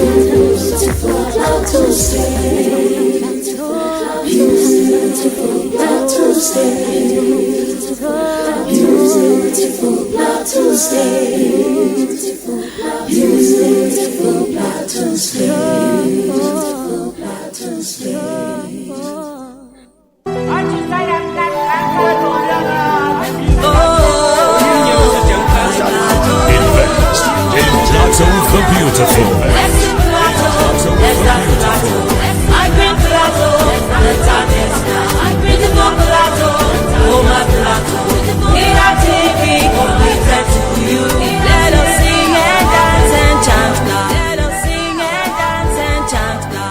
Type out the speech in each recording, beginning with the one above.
Beautiful Plateau State. Beautiful Plateau State. Beautiful Plateau State. Beautiful Plateau State. Beautiful Plateau State. Plateau the beautiful. I bring Plateau, the time is now. I bring the Plateau, oh my Plateau. Here at TV, completed to you. Let us sing and dance and chant now. Let us sing and dance and chant now.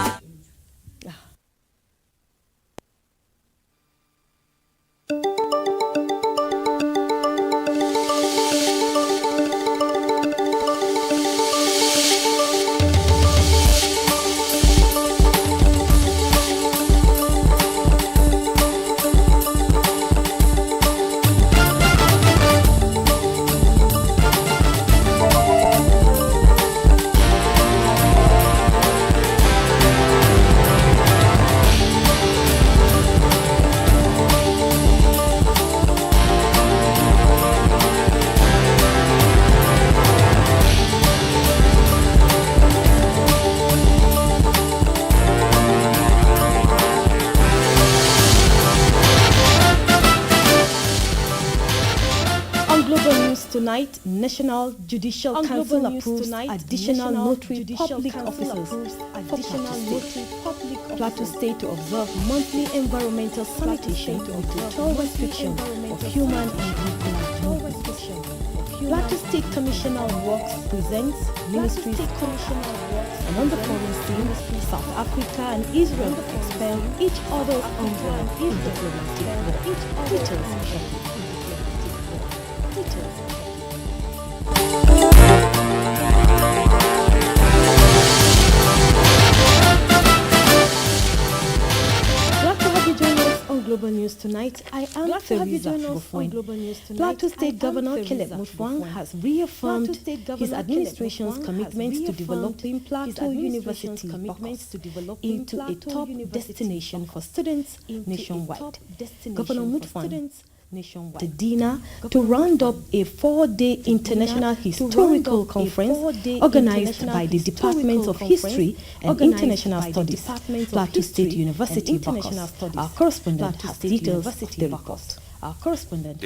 Tonight, National Judicial Council approves additional notary public officers for Plateau State to observe monthly environmental sanitation with total restriction of human and vehicular movement. Plateau State Commissioner of Works presents Ministries and on the foreign scene, South Africa and Israel expel each other's umbrella in diplomatic war. Details shortly. Global News Tonight. I am Theresa Mufwang. Plateau State Governor Caleb Mutfwang has reaffirmed his administration's commitments to developing Plateau University into a top destination for students nationwide. Governor Mutfwang the dinner to round up a 4-day international historical conference organized by the Department of History and International Studies, Plateau State University, Baucus. Our correspondent has details of the report. The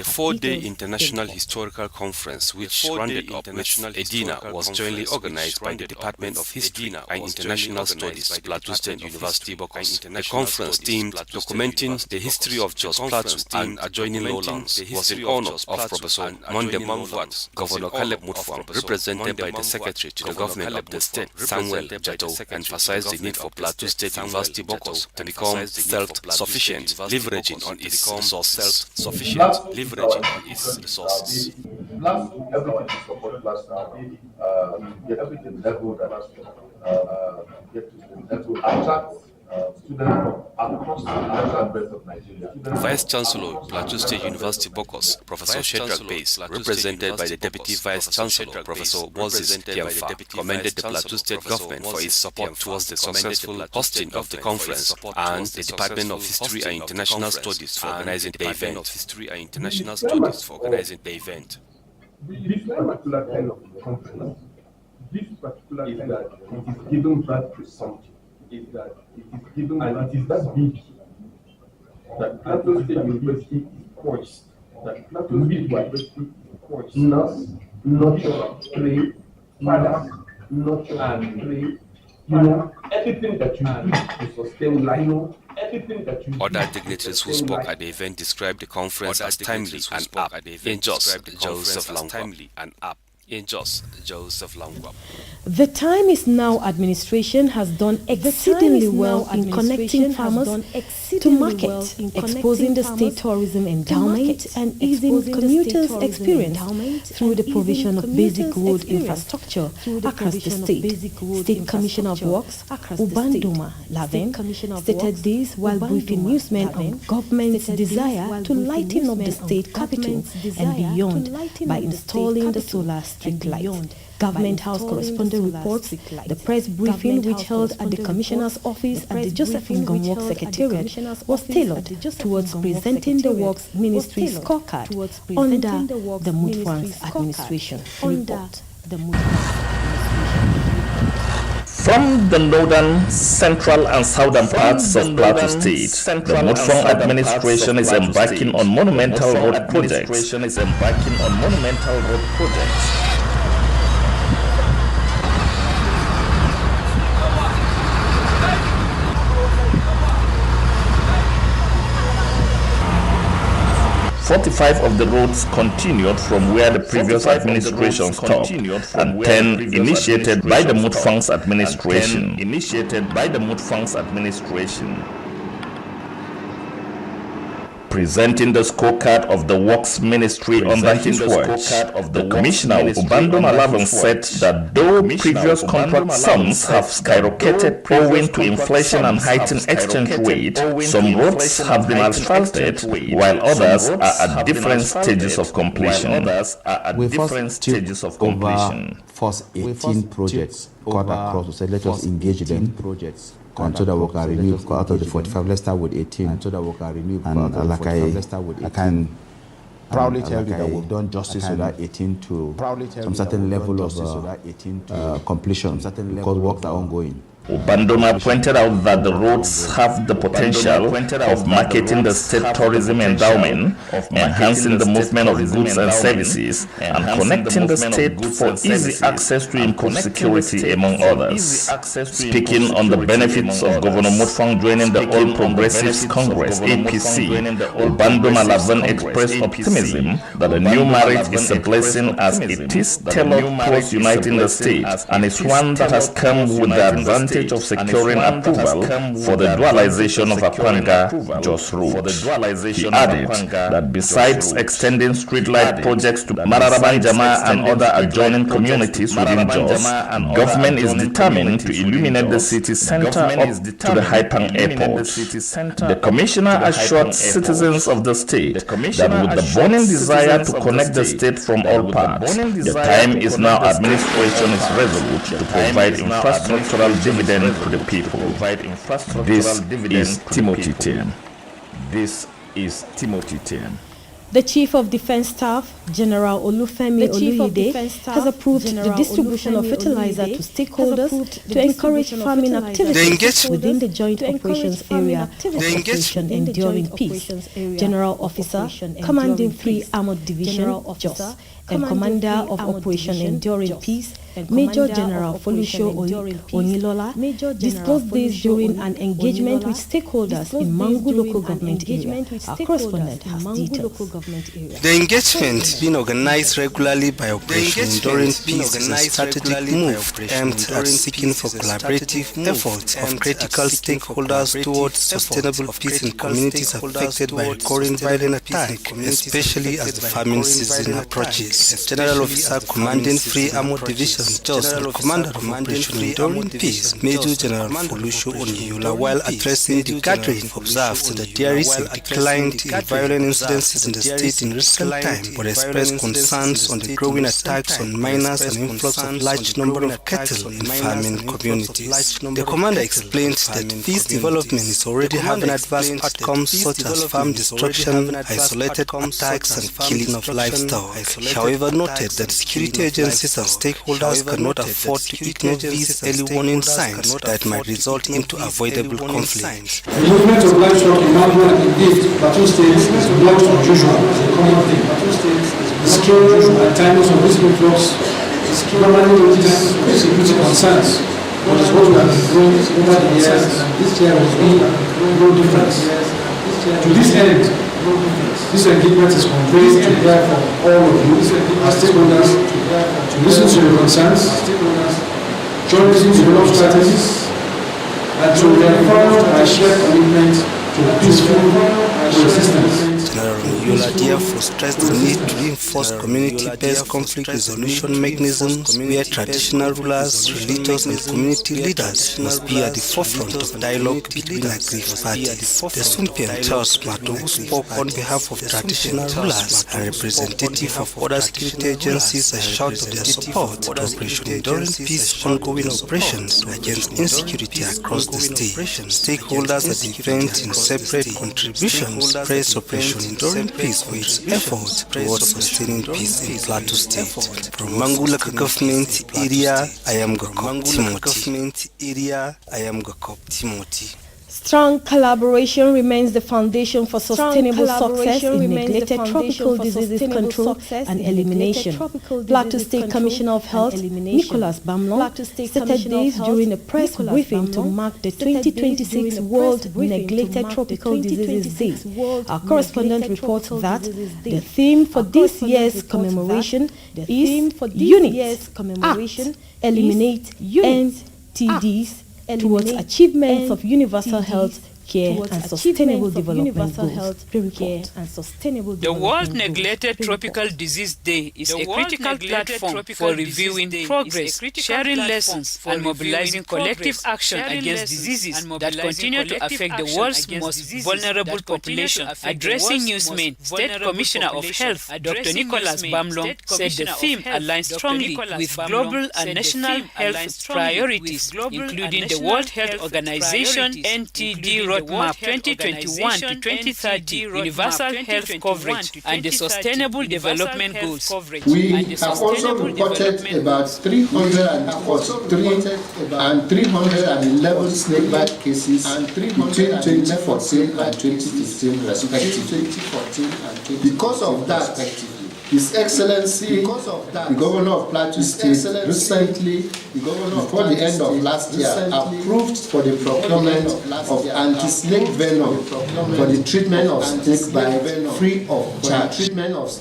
4-day International Historical Conference, which rounded up with a dinner, was jointly organized by the Department of History and International Studies, Plateau State University, Baucus. The conference themed Documenting the History of Jos Plateau and Adjoining Lowlands was in honor of Professor Monde Mutfwang. Governor Caleb Mutfwang, represented by the Secretary to the Government of the State, Samuel Jatto, emphasized the need for Plateau State University, Baucus to become self-sufficient, leveraging on its resources. Leveraging on its resources. Last everything to support get everything level that will attract students from across the entire breadth of Nigeria. Vice Chancellor, Plateau State University, Baucus, Professor Shedrack Bays, represented by the Deputy Vice Chancellor, Professor Moses Kiamfa, commended the Plateau State government for its support towards the successful hosting of the conference and the Department of History and International Studies for organizing the event. This particular kind of conference, this particular kind of it is given that presumption. Is that it is given and it is that big that Plateau State University is poised. That Plateau State University is poised. Nurture, play, father, nurture and play. Everything that you do to sustain life. Everything that you Other dignitaries who spoke at the event described the conference as timely and apt. In Jos, Joseph Langwab. The Time is Now administration has done exceedingly well in connecting farmers to market, exposing the state tourism endowment and easing commuters' experience through the provision of basic road infrastructure across the state. State Commissioner of Works, Ubanduma Laven, stated this while briefing newsmen on government's desire to lighten up the state capital and beyond by installing the solar street light. Government House correspondent reports the press briefing which held at the Commissioner's office at the Joseph Ngom Works Secretariat was tailored towards presenting the Works Ministry scorecard under the Mutfwang's administration. From the northern, central and southern parts of Plateau State, the Mutfwang administration is embarking on monumental road projects. Forty-five of the roads continued from where the previous administration stopped, and 10 initiated by the Mutfwang's administration. Presenting the scorecard of the Works Ministry under his watch, the Commissioner Ubando Malavan said that though previous contract sums have skyrocketed owing to inflation and heightened exchange rate, some roads have been asphalted, while others are at different stages of completion. We first took over first 18 projects cut across. We said let us engage them. And so that we can renew out of the 45. Let's start with 18. And so that we can renew out of the 45. Let's start with 18. I can proudly tell you that we've done justice to that 18 to some certain level of completion, because works are ongoing. Ubandoma pointed out that the roads have the potential of marketing the state tourism endowment, enhancing the movement of goods and services, and connecting the state for easy access to improved security, among others. Speaking on the benefits of Governor Mutfwang joining the All Progressives Congress, APC, Ubandoma Malavan expressed optimism that the new marriage is a blessing as it is tailored towards uniting the state, and is one that has come with the advantage of securing approval for the dualization of Akwanga Jos Road. He added that besides extending streetlight projects to Mararaban Jama and other adjoining communities within Jos, government is determined to illuminate the city center up to the Haipang Airport. The Commissioner assured citizens of the state that with the burning desire to connect the state from all parts, the time is now administration is resolute to provide infrastructural dividends to the people. This is Timothy Ten. The Chief of Defense Staff, General Olufemi Oluyide, has approved the distribution of fertilizer to stakeholders to encourage farming activities within the Joint Operations Area of Operation Enduring Peace. General Officer, Commanding 3 Armored Division, Jos, and Commander of Operation Enduring Peace, Major General Folusho Onilola, disclosed this during an engagement with stakeholders in Mangu local government area. Our correspondent has details. The engagement, being organized regularly by Operation Enduring Peace, is a strategic move aimed at seeking for collaborative efforts of critical stakeholders towards sustainable peace in communities affected by recurring violent attacks, especially as the farming season approaches. General Officer Commanding 3 Armored Division, Jos, and Commander of Operation Enduring Peace, Major General Folusho Onilola, while addressing the gathering, observed that there is a decline in violent incidences in the state in recent time, but expressed concerns on the growing attacks on miners and influx of large number of cattle in farming communities. The commander explained that peace development is already having adverse outcomes such as farm destruction, isolated attacks, and killing of livestock. However, noted that security agencies and stakeholders cannot afford to ignore these early warning signs that might result into avoidable conflict. The movement of livestock in Mangu and indeed Plateau State is not unusual, it's a common thing. The scale and timeless of this influx is normally security concerns, but it's what we have been doing over the years. This year has been no different. To this end, this engagement is conveyed to hear from all of you as stakeholders to listen to your concerns, jointly develop strategies, and to reinforce our shared commitment to peaceful coexistence. General Yola therefore stressed the need to reinforce community-based conflict resolution mechanisms where traditional rulers, religious and community leaders must be at the forefront of dialogue between aggrieved parties. The Sumpian Charles Mato, who spoke on behalf of traditional rulers and representative of other security agencies, assured of their support to Operation Enduring Peace ongoing operations against insecurity across the state. Stakeholders at the event in separate contributions praised Operation Enduring Peace for its efforts towards sustaining peace in Plateau State. From Mangulaka Government Area, I am Gakop Timothy. Strong collaboration remains the foundation for sustainable success in neglected tropical diseases control and elimination. Plateau State Commissioner of Health, Nicholas Bamlong, stated this during a press briefing to mark the 2026 World Neglected Tropical Diseases Day. Our correspondent reports that the theme for this year's commemoration is Unite, Act, Eliminate NTDs towards achievements of universal health care and sustainable development goals. The World Neglected Tropical Disease Day is a critical platform for reviewing progress, sharing lessons, and mobilizing collective action against diseases that continue to affect the world's most vulnerable population. Addressing newsmen, State Commissioner of Health, Dr. Nicholas Bamlong, said the theme aligns strongly with global and national health priorities, including the World Health Organization NTD Roadmap 2021 to 2030 Universal Health Coverage and the Sustainable Development Goals. We have also reported about 311 snakebite cases between 2014 and 2015 respectively. Because of that, His Excellency, the Governor of Plateau State, recently, before the end of last year, approved for the procurement of anti-snake venom for the treatment of snake bite free of charge. He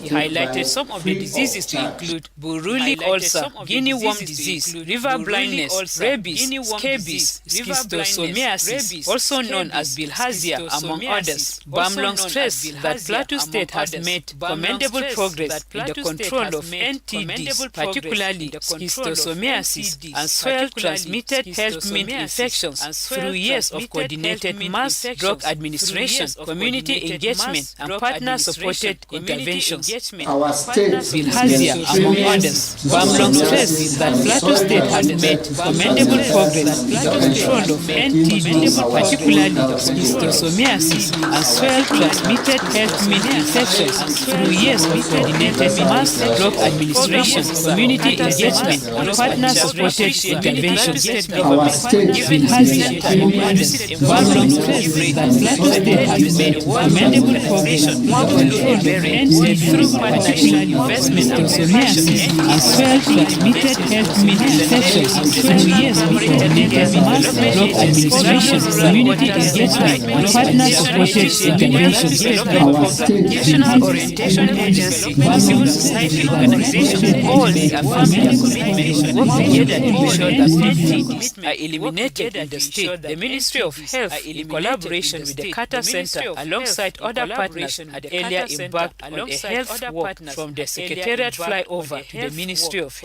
highlighted some of the diseases to include Buruli ulcer, guinea worm disease, river blindness, rabies, scabies, schistosomiasis, also known as bilharzia, among others. Bamlong stressed that Plateau State has made commendable progress in the control of NTDs, particularly schistosomiasis and soil-transmitted health-mint infections through years of coordinated mass drug administration, community engagement, and partner-supported interventions. Our state, bilharzia, among others. Bamlong stressed that Plateau State has made commendable progress in the control of NTDs, particularly schistosomiasis and soil-transmitted health-mint infections through years of coordinated mass drug administration, community engagement, and partner-supported interventions. Our state, bilharzia, among others. Bamlong stressed that Plateau State has made commendable progress in the control of NTDs through partnership investment and schistosomiasis and soil-transmitted health-mint infections through years of coordinated mass drug administration, community engagement, and partner-supported interventions. Our state, National Orientation Agency, civil society organizations, all the affirmative commitments work together to ensure that NTDs are eliminated in the state. The Ministry of Health, in collaboration with the Carter Center, alongside other partners, had earlier embarked on a health walk from the Secretariat flyover to the Ministry of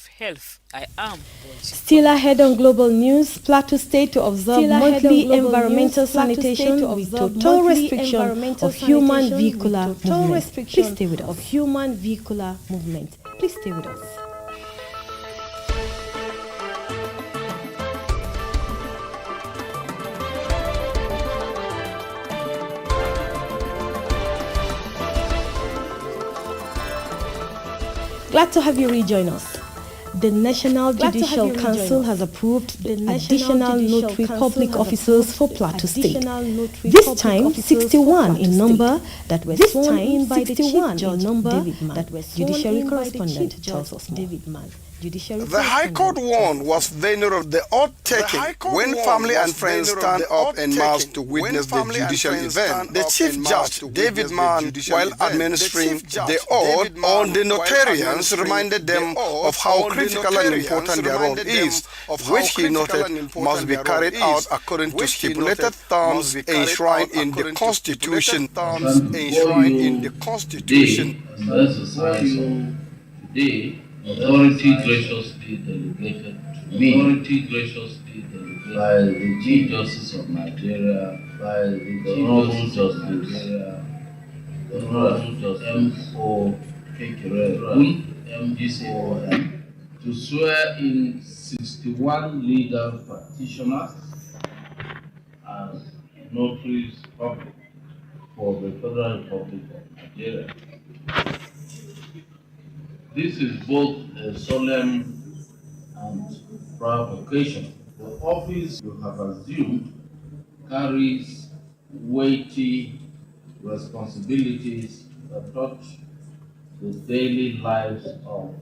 Health. I am. Still ahead on global news, Plateau State to observe monthly environmental sanitation with total restriction of human vehicular movement. Please stay with us. Please stay with us. Glad to have you rejoin us. The National Judicial Council has approved the additional notary public officers for Plateau State. This time, 61 in number that were sworn in by the Chief Judge David Mann. Judiciary correspondent tells us more. Judiciary The High Court warned was venerable the oath-taking when family and friends stand up en masse to witness the judicial event. The Chief Judge, David Mann, while administering the oath on the notarians, reminded them of how critical and important their role is, which he noted must be carried out according to stipulated terms enshrined in the Constitution. Today, authority graciously delegated to me by the Chief Justice of Nigeria, by the Honorable Justice, the Honorable M.O. Kekere, MDCOM, to swear in 61 legal practitioners as notaries public for the Federal Republic of Nigeria. This is both a solemn and proud occasion. The office you have assumed carries weighty responsibilities that touch the daily lives of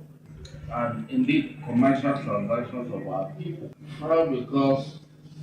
and indeed commercial transactions of our people. Proud because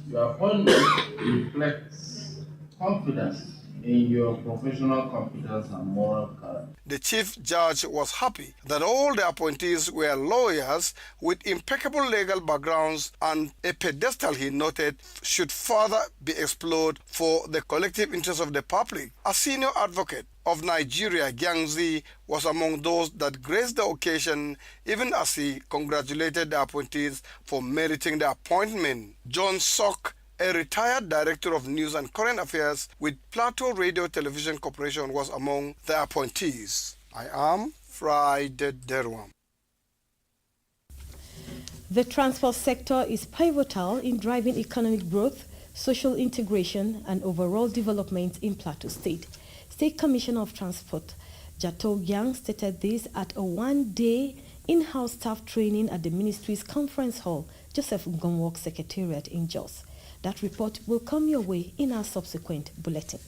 your appointment reflects confidence in your professional competence and moral character. The Chief Judge was happy that all the appointees were lawyers with impeccable legal backgrounds, and a pedestal, he noted, should further be explored for the collective interest of the public. A senior advocate of Nigeria, Gyangzi, was among those that graced the occasion, even as he congratulated the appointees for meriting the appointment. John Sok, a retired director of news and current affairs with Plateau Radio Television Corporation, was among the appointees. I am Friday Derwam. The transport sector is pivotal in driving economic growth, social integration, and overall development in Plateau State. State Commissioner of Transport Jato Gyang stated this at a one-day in-house staff training at the ministry's conference hall, Joseph Ngomwok Secretariat in Jos. That report will come your way in our subsequent bulletin.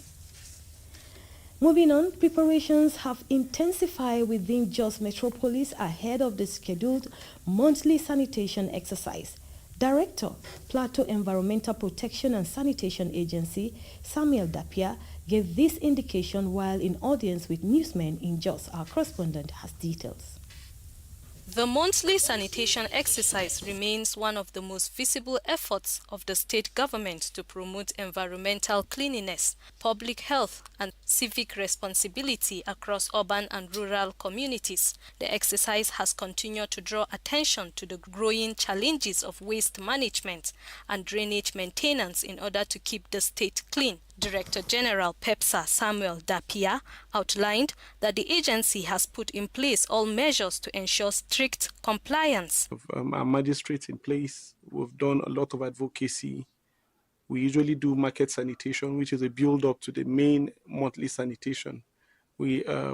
Moving on, preparations have intensified within Jos Metropolis ahead of the scheduled monthly sanitation exercise. Director, Plateau Environmental Protection and Sanitation Agency, Samuel Dapia, gave this indication while in audience with newsmen in Jos. Our correspondent has details. The monthly sanitation exercise remains one of the most visible efforts of the state government to promote environmental cleanliness, public health, and civic responsibility across urban and rural communities. The exercise has continued to draw attention to the growing challenges of waste management and drainage maintenance in order to keep the state clean. Director General PEPSA Samuel Dapia outlined that the agency has put in place all measures to ensure strict compliance. Our magistrates in place, we've done a lot of advocacy. We usually do market sanitation, which is a build-up to the main monthly sanitation. We